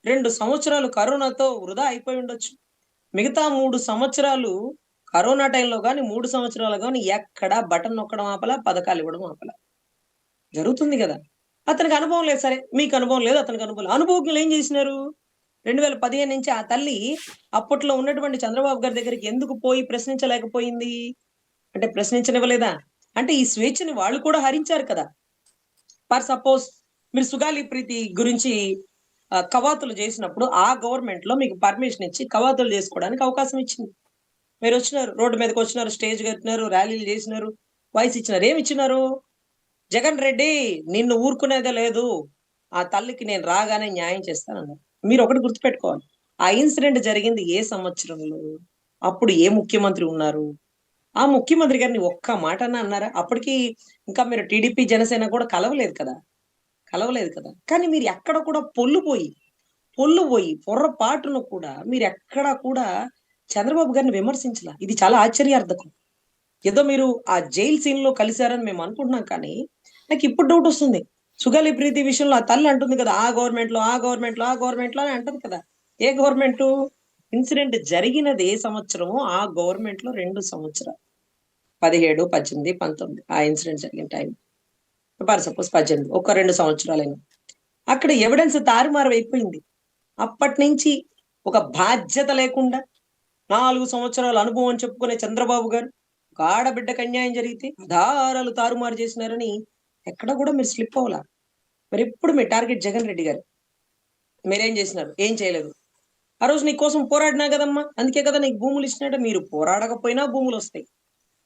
2 సంవత్సరాలు కరోనాతో వృధా అయిపోయి ఉండొచ్చు. మిగతా 3 సంవత్సరాలు కరోనా టైంలో గాని, 3 సంవత్సరాలు గాని ఎక్కడా బటన్ నొక్కడం ఆపల, పథకాలివ్వడం ఆపల. జరుగుతుంది గదా! అతనికి అనుభవం లేదు సరే. మీకు అనుభవం లేదు. అతనికి అనుభవం లేదు. అనుభవజ్ఞులు ఏం జేసినారు? 2015 నుంచి ఆ తల్లి అప్పట్లో ఉన్నటువంటి చంద్రబాబు గారి దగ్గరికి ఎందుకు పోయి ప్రశ్నించలేకపోయింది? అంటే ప్రశ్నించనివ్వలేదా? అంటే ఈ స్వేచ్ఛని వాళ్ళు కూడా హరించారు కదా! ఫర్ సపోజ్ మీరు 'సుగాలి ప్రీతి' గురించి కవాతులు చేసినప్పుడు ఆ గవర్నమెంట్‌లో మీకు పర్మిషన్ ఇచ్చి కవాతులు చేసుకోవడానికి అవకాశం ఇచ్చింది. మీరొచ్చినారు. రోడ్డు మీదకొచ్చినారు. స్టేజ్ కట్టినారు. ర్యాలీలు చేసినారు. వాయిస్ ఇచ్చినారు. ఏమిచ్చినారు? జగన్ రెడ్డి నిన్ను ఊరుకునేదే లేదు. ఆ తల్లికి నేను రాగానే న్యాయం చేస్తానన్నారు. మీరొకటి గుర్తుపెట్టుకోవాలి. ఆ ఇన్సిడెంట్ జరిగింది ఏ సంవత్సరంలో? అప్పుడు ఏ ముఖ్యమంత్రి ఉన్నారు? ఆ ముఖ్యమంత్రి గారిని ఒక్క మాటన్నా అన్నారా? అప్పటికి ఇంకా మీరు టీడీపీ, జనసేన కూడా కలవలేదు కదా! కలవలేదు కదా! కానీ మీరు ఎక్కడ కూడా పొల్లుబోయి పొర్రపాటున కూడా మీరెక్కడా కూడా చంద్రబాబు గారిని విమర్శించలా. ఇది చాలా ఆశ్చర్యార్థకం. ఏదో మీరు ఆ జైల్ సీన్‌లో కలిసారని మేము అనుకుంటున్నాం కానీ, నాకిప్పుడు డౌటొస్తుంది. 'సుగాలి ప్రీతి' విషయంలో ఆ తల్లి అంటుంది కదా! ఆ గవర్నమెంట్‌లో అని అంటది కదా! ఏ గవర్నమెంటు? ఇన్సిడెంట్ జరిగినది ఏ సంవత్సరమో ఆ గవర్నమెంట్‌లో 2 సంవత్సరాలు. 17, 18, 19 ఆ ఇన్సిడెంట్ జరిగిన టైం. ఫర్ సపోజ్ 18 ఒక 2 సంవత్సరాలేమో. అక్కడ ఎవిడెన్స్ తారుమారయిపోయింది. అప్పటినుంచి ఒక బాధ్యత లేకుండా 4 సంవత్సరాల అనుభవం చెప్పుకునే చంద్రబాబు గారు, ఒక ఆడబిడ్డకి అన్యాయం జరిగితే ఆధారాలు తారుమారు చేసినారని ఎక్కడ కూడా మీరు స్లిప్ అవ్వలా. మరెప్పుడు మీ టార్గెట్ జగన్ రెడ్డి గారు. మీరేం చేసినారు? ఏం చేయలేదు. ఆ రోజు నీ కోసం పోరాడినా గదమ్మా! అందుకే కదా నీకు భూములిచ్చినాడు. మీరు పోరాడకపోయినా భూములొస్తాయి.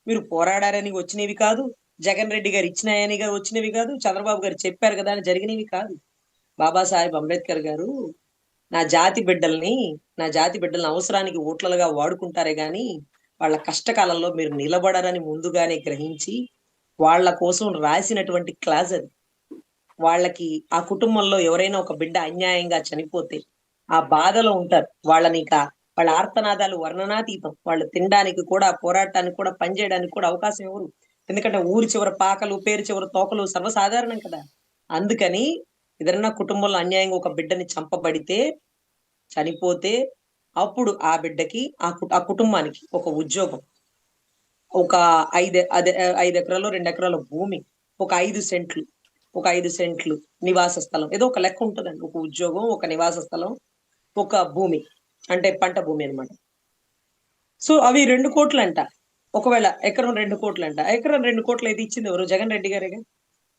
మీరు పోరాడారని వచ్చినవి కాదు. జగన్ రెడ్డి గారు ఇచ్చినాయనిగా వచ్చినవి కాదు. చంద్రబాబు గారు చెప్పారు కదా అని జరిగినవి కాదు. బాబాసాహెబ్ అంబేద్కర్ గారు నా జాతి బిడ్డల్ని, నా జాతి బిడ్డల్ని అవసరానికి ఓట్లలుగా వాడుకుంటారే గాని, వాళ్ళ కష్టకాలంలో మీరు నిలబడరని ముందుగానే గ్రహించి, వాళ్ళ కోసం రాసినటువంటి క్లాజ్ అది. వాళ్ళకి ఆ కుటుంబంలో ఎవరైనా ఒక బిడ్డ అన్యాయంగా చనిపోతే, ఆ బాధలో ఉంటారు. వాళ్ళ ఆర్తనాదాలు వర్ణనాతీతం. వాళ్ళు తినడానికి కూడా, పోరాటానికి కూడా, పని చేయడానికి కూడా అవకాశం ఇవ్వరు. ఎందుకంటే ఊరి చివర పాకలు, పేరు చివర తోకలు సర్వసాధారణం కదా! అందుకని ఏదన్నా కుటుంబంలో అన్యాయంగా ఒక బిడ్డని చంపబడితే, చనిపోతే, అప్పుడు ఆ బిడ్డకి, ఆ కుటుంబానికి ఒక ఉద్యోగం. ఒక 5 ఎకరాలో, 2 ఎకరాల భూమి. ఒక 5 సెంట్లు. ఒక 5 సెంట్లు నివాస స్థలం. ఏదో ఒక లెక్క ఉంటదండి. ఒక ఉద్యోగం, ఒక నివాస స్థలం, ఒక భూమి. అంటే పంట భూమి అన్నమాట. సో, అవి 2,00,00,000 ఒకవేళ ఎకరం 2,00,00,000 ఎకరం 2,00,00,000 అయితే ఇచ్చింది ఎవరు? జగన్ రెడ్డి గారేగా.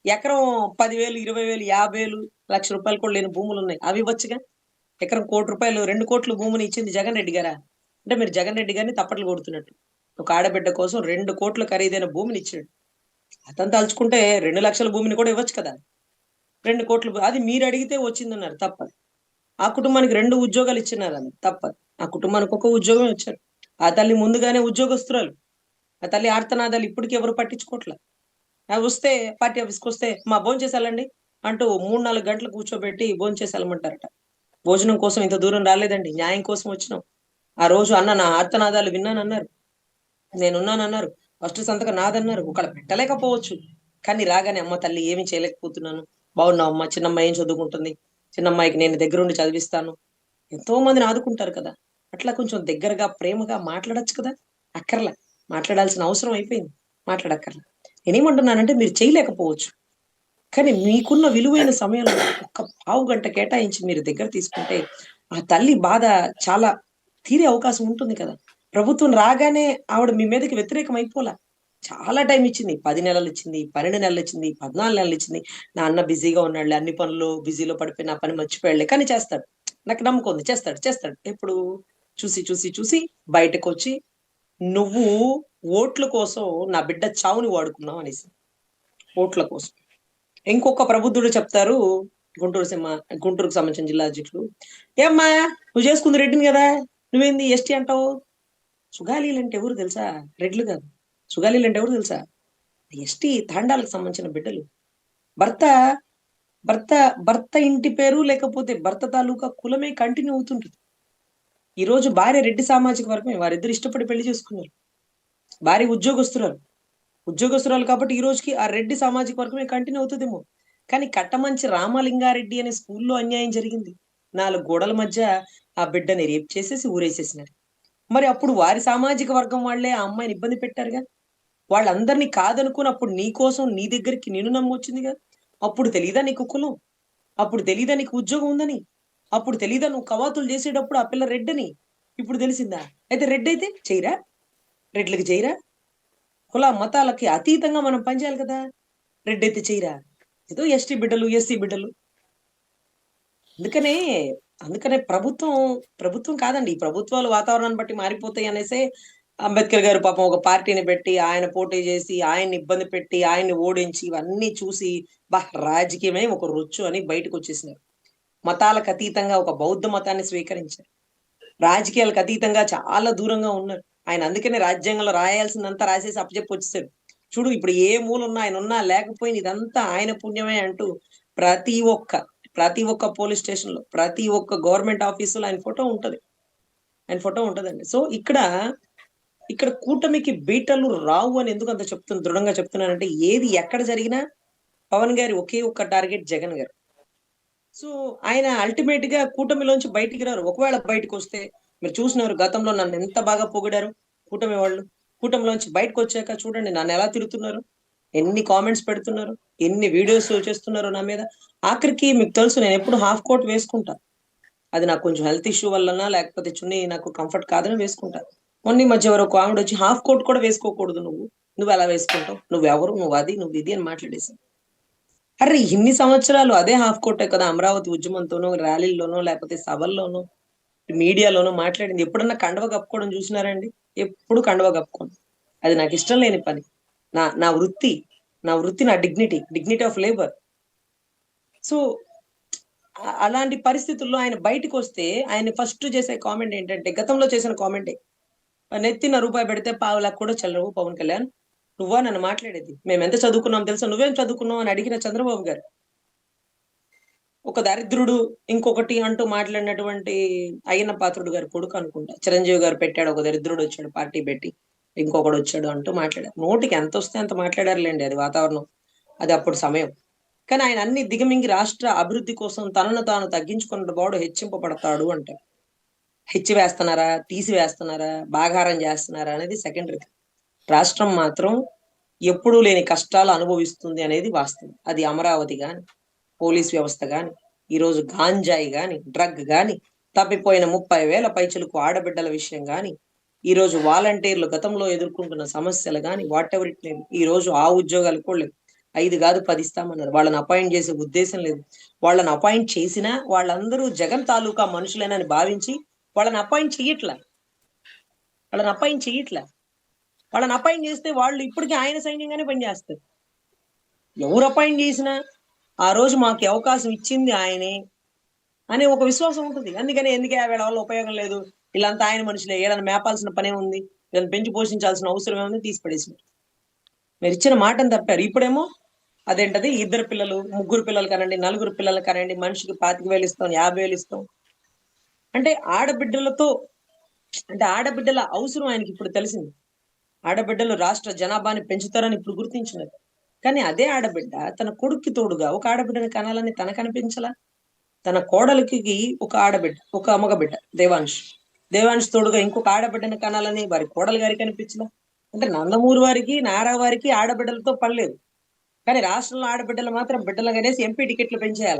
ఎకరం 10,000, 20,000, 50,000, ₹1,00,000 కూడా లేని భూములున్నాయి. అవి ఇవ్వచ్చుగా. ఎకరం ₹1,00,00,000, 2,00,00,000 భూమిని ఇచ్చింది జగన్ రెడ్డి గారా? అంటే మీరు జగన్ రెడ్డి గారిని తప్పట్లు కొడుతున్నట్టు. ఒక ఆడబిడ్డ కోసం 2,00,00,000 ఖరీదైన భూమినిచ్చాడు. అతను తలుచుకుంటే 2,00,000 భూమిని కూడా ఇవ్వచ్చు కదా! 2,00,00,000 అది మీరడిగితే వచ్చిందన్నారు తప్పదు. ఆ కుటుంబానికి 2 ఉద్యోగాలు ఇచ్చినారన్నారు తప్పదు. ఆ కుటుంబానికి ఒక ఉద్యోగమే వచ్చారు. ఆ తల్లి ముందుగానే ఉద్యోగస్తురాలు. ఆ తల్లి ఆర్తనాదాలు ఇప్పటికి ఎవరు పట్టించుకోవట్ల. వస్తే పార్టీ ఆఫీస్‌కొస్తే "అమ్మా భోంచేసాలండి" అంటూ 3, 4 గంటలు కూర్చోబెట్టి భోంచేసాలమంటారట. భోజనం కోసం ఇంత దూరం రాలేదండి. న్యాయం కోసం వచ్చినాం. ఆ రోజు అన్న నా ఆర్తనాదాలు విన్నానన్నారు. నేనున్నానన్నారు. ఫస్ట్ సంతకం నాదన్నారు. ఒకవేళ పెట్టలేకపోవచ్చు. కానీ రాగానే అమ్మ తల్లి ఏమి చేయలేకపోతున్నాను. బాగున్నావమ్మా? చిన్నమ్మాయి ఏం చదువుకుంటుంది? చిన్నమ్మాయికి నేను దగ్గరుండి చదివిస్తాను. ఎంతో మందిని ఆదుకుంటారు కదా! అట్లా కొంచెం దగ్గరగా, ప్రేమగా మాట్లాడొచ్చు కదా! అక్కర్లా. మాట్లాడాల్సిన అవసరం అయిపోయింది. మాట్లాడక్కర్లా. నేనేమంటున్నానంటే మీరు చేయలేకపోవచ్చు. కానీ మీకున్న విలువైన సమయంలో ఒక్క పావుగంట కేటాయించి మీరు దగ్గర తీసుకుంటే, ఆ తల్లి బాధ చాలా తీరే అవకాశం ఉంటుంది కదా! ప్రభుత్వం రాగానే ఆవిడ మీ మీదకి వ్యతిరేకం అయిపోలా. చాలా టైమ్ ఇచ్చింది. 10 నెలలిచ్చింది, 12 నెలలిచ్చింది, 14 నెలలిచ్చింది. నా అన్న బిజీగా ఉన్నాడులే, అన్ని పనుల్లో బిజీలో పడిపోయి నా పని మర్చిపోయాడులే. కానీ చేస్తాడు. నాకు నమ్మకం ఉంది. చేస్తాడు. ఎప్పుడు? చూసి బయటకొచ్చి నువ్వు ఓట్ల కోసం నా బిడ్డ చావుని వాడుకున్నావు అనేసి. ఓట్ల కోసం. ఇంకొక ప్రబుద్ధుడు చెప్తారు. గుంటూరు సింహ గుంటూరుకు సంబంధించిన జిల్లా అధ్యక్షుడు. "ఏమ్మా! నువ్వు చేసుకుంది రెడ్డిని గదా! నువ్వేంది ఎస్టీ అంటావు?" సుగాలీలంటే ఎవరు తెలుసా? రెడ్లు కాదు. సుగాలీలంటే ఎవరు తెలుసా? ఎస్టీ తాండాలకు సంబంధించిన బిడ్డలు. భర్త, భర్త, భర్త ఇంటి పేరు లేకపోతే భర్త తాలూకా కులమే కంటిన్యూ అవుతుంటది. ఈరోజు భార్య రెడ్డి సామాజిక వర్గమే. వారిద్దరు ఇష్టపడి పెళ్లి చేసుకున్నారు. భార్య ఉద్యోగస్తురాలు. ఉద్యోగస్తురాలు కాబట్టి ఈ రోజుకి ఆ రెడ్డి సామాజిక వర్గమే కంటిన్యూ అవుతదేమో. కానీ కట్టమంచి రామలింగారెడ్డి అనే స్కూల్‌లో అన్యాయం జరిగింది. 4 గోడల మధ్య ఆ బిడ్డని రేప్ చేసేసి ఊరేసేసినారు. మరి అప్పుడు వారి సామాజిక వర్గం వాళ్ళే ఆ అమ్మాయిని ఇబ్బంది పెట్టారుగా. వాళ్ళందరిని కాదనుకుని అప్పుడు నీ కోసం నీ దగ్గరికి నిన్ను నమ్మొచ్చిందిగా. అప్పుడు తెలీదా నీకు కులం? అప్పుడు తెలీదా నీకు ఉద్యోగం ఉందని? అప్పుడు తెలీదా నువ్వు కవాతులు చేసేటప్పుడు ఆ పిల్ల రెడ్డని? ఇప్పుడు తెలిసిందా? అయితే రెడ్డయితే చెయ్యరా? రెడ్లకి చెయ్యరా? కుల మతాలకి అతీతంగా మనం పనిచేయాలి కదా! రెడ్డయితే చెయ్యరా? ఏదో ఎస్టీ బిడ్డలు, ఎస్సీ బిడ్డలు. అందుకనే, అందుకనే ప్రభుత్వం కాదండి. ఈ ప్రభుత్వాలు వాతావరణాన్ని బట్టి మారిపోతాయి అనేసే అంబేద్కర్ గారు పాపం ఒక పార్టీని పెట్టి, ఆయన పోటీ చేసి, ఆయన్ని ఇబ్బంది పెట్టి, ఆయన్ని ఓడించి, ఇవన్నీ చూసి రాజకీయమే ఒక రొచ్చు అని బయటకొచ్చేసినారు. మతాలకు అతీతంగా ఒక బౌద్ధ మతాన్ని స్వీకరించారు. రాజకీయాలకు అతీతంగా చాలా దూరంగా ఉన్నారు. ఆయన అందుకనే రాజ్యాంగంలో రాయాల్సిందంతా రాసేసి అప్పజెప్పొచ్చేసాడు. చూడు ఇప్పుడు ఏ మూలున్నా ఆయనున్నా లేకపోయినా ఇదంతా ఆయన పుణ్యమే అంటూ ప్రతి ఒక్క, ప్రతి ఒక్క పోలీస్ స్టేషన్‌లో, ప్రతి ఒక్క గవర్నమెంట్ ఆఫీసులో ఆయన ఫోటో ఉంటది. ఆయన ఫోటో ఉంటదండి. సో, ఇక్కడ కూటమికి బీటలు రావు అని ఎందుకంత దృఢంగా చెప్తున్నానంటే ఏది ఎక్కడ జరిగినా పవన్ గారి ఒకే ఒక్క టార్గెట్ జగన్ గారు. సో, ఆయన అల్టిమేట్‌గా కూటమిలోంచి బయటికి రారు. ఒకవేళ బయటకొస్తే మీరు చూసినారు గతంలో నన్నెంత బాగా పొగిడారు కూటమి వాళ్ళు. కూటమిలోంచి బయటకొచ్చాక చూడండి నన్నెలా తిడుతున్నారు. ఎన్ని కామెంట్స్ పెడుతున్నారు. ఎన్ని వీడియోస్ చేస్తున్నారో నా మీద. ఆఖరికి మీకు తెలుసు నేనెప్పుడు హాఫ్ కోట్ వేసుకుంటా. అది నాకు కొంచెం హెల్త్ ఇష్యూ వల్లనా లేకపోతే చున్నీ నాకు కంఫర్ట్ కాదని వేసుకుంటా. మొన్న ఈ మధ్య ఎవరో ఒక ఆవిడొచ్చి "హాఫ్ కోట్ కూడా వేసుకోకూడదు నువ్వు. నువ్వెలా వేసుకుంటావు? నువ్వెవరు? నువ్వది, నువ్విది" అని మాట్లాడేసారు. అరె! ఇన్ని సంవత్సరాలు అదే హాఫ్ కోటే కదా! అమరావతి ఉద్యమంతోనో, ర్యాలీల్లోనో, లేకపోతే సభల్లోనో, మీడియాలోనో మాట్లాడింది. ఎప్పుడన్నా కండువ కప్పుకోవడం చూసినారా అండి? ఎప్పుడు కండువ కప్పుకోను. అది నాకిష్టం లేని పని. నా నా వృత్తి. నా వృత్తి నా డిగ్నిటీ ఆఫ్ లేబర్. సో, అలాంటి పరిస్థితుల్లో ఆయన బయటికొస్తే ఆయన ఫస్ట్ చేసే కామెంట్ ఏంటంటే గతంలో చేసిన కామెంటే. నెత్తిన రూపాయి పెడితే పావలాకు కూడా చెల్లవు పవన్ కళ్యాణ్. నువ్వా నన్ను మాట్లాడేది? మేమెంత చదువుకున్నామో తెలుసా? నువ్వేం చదువుకున్నావు అని అడిగిన చంద్రబాబు గారు. ఒక దరిద్రుడు, ఇంకొకటి అంటూ మాట్లాడినటువంటి అయ్యన్న పాత్రుడు గారి కొడుకు అనుకుంటా. చిరంజీవి గారు పెట్టాడు. ఒక దరిద్రుడొచ్చాడు పార్టీ పెట్టి. ఇంకొకడొచ్చాడు అంటూ మాట్లాడారు. నోటికి ఎంతొస్తే అంత మాట్లాడారులెండి. అది వాతావరణం. అది అప్పుడు సమయం. కానీ ఆయన అన్ని దిగమింగి రాష్ట్ర అభివృద్ధి కోసం తనను తాను తగ్గించుకున్నవాడు హెచ్చింపబడతాడు అంటారు. హెచ్చివేస్తున్నారా? తీసివేస్తున్నారా? బాగారం చేస్తున్నారా? అనేది సెకండరీ. రాష్ట్రం మాత్రం ఎప్పుడూ లేని కష్టాలు అనుభవిస్తుంది అనేది వాస్తవం. అది అమరావతి గాని, పోలీస్ వ్యవస్థ గాని, ఈరోజు గాంజాయి గాని, డ్రగ్ గాని, తప్పిపోయిన 30,000 పైచిలుకు ఆడబిడ్డల విషయం గాని, ఈరోజు వాలంటీర్లు గతంలో ఎదుర్కొంటున్న సమస్యలు గాని, వాటెవర్ ఇట్ మే బి. ఈరోజు ఆ ఉద్యోగాలు కూడా లేవు. 5 కాదు 10 ఇస్తామన్నారు. వాళ్ళని అపాయింట్ చేసే ఉద్దేశం లేదు. వాళ్ళని అపాయింట్ చేసినా వాళ్ళందరూ జగన్ తాలూకా మనుషులేనని భావించి వాళ్ళని అపాయింట్ చెయ్యట్లా. వాళ్ళని అపాయింట్ చెయ్యట్లా. వాళ్ళని అపాయింట్ చేస్తే వాళ్ళు ఇప్పటికి ఆయన సైన్యంగానే పనిచేస్తారు. ఎవరు అపాయింట్ చేసినా, ఆ రోజు మాకు ఈ అవకాశం ఇచ్చింది ఆయనే అనే ఒక విశ్వాసం ఉంటది. అందుకని ఎందుకే వీళ్ళ వల్ల ఉపయోగం లేదు. వీళ్ళంతా ఆయన మనుషులే. ఈళ్ళని మేపాల్సిన పనేముంది. వీళ్ళని పెంచి పోషించాల్సిన అవసరం ఏముంది తీసి పడేసినారు. మీరిచ్చిన మాటను తప్పారు. ఇప్పుడేమో అదేంటది ఇద్దరు పిల్లలు, ముగ్గురు పిల్లలు కనండి, నలుగురు పిల్లలు కనండి, మనిషికి 25,000 ఇస్తాం, 50,000 ఇస్తాం. అంటే ఆడబిడ్డలతో అంటే ఆడబిడ్డల అవసరం ఆయనకిప్పుడు తెలిసింది. ఆడబిడ్డలు రాష్ట్ర జనాభాని పెంచుతారని ఇప్పుడు గుర్తించినారు. కానీ అదే ఆడబిడ్డ తన కొడుక్కి తోడుగా ఒక ఆడబిడ్డని కనాలని తనకనిపించలా? తన కోడలికి ఒక ఆడబిడ్డ, ఒక మగబిడ్డ దేవాంష్. దేవాంష్ తోడుగా ఇంకొక ఆడబిడ్డని కనాలని వారి కోడలు గారికి అనిపించలా? అంటే నందమూరి వారికి, నారా వారికి ఆడబిడ్డలతో పని లేదు. కానీ రాష్ట్రంలో ఆడబిడ్డలు మాత్రం బిడ్డలు కనేసి ఎంపీ టికెట్లు పెంచేయాల.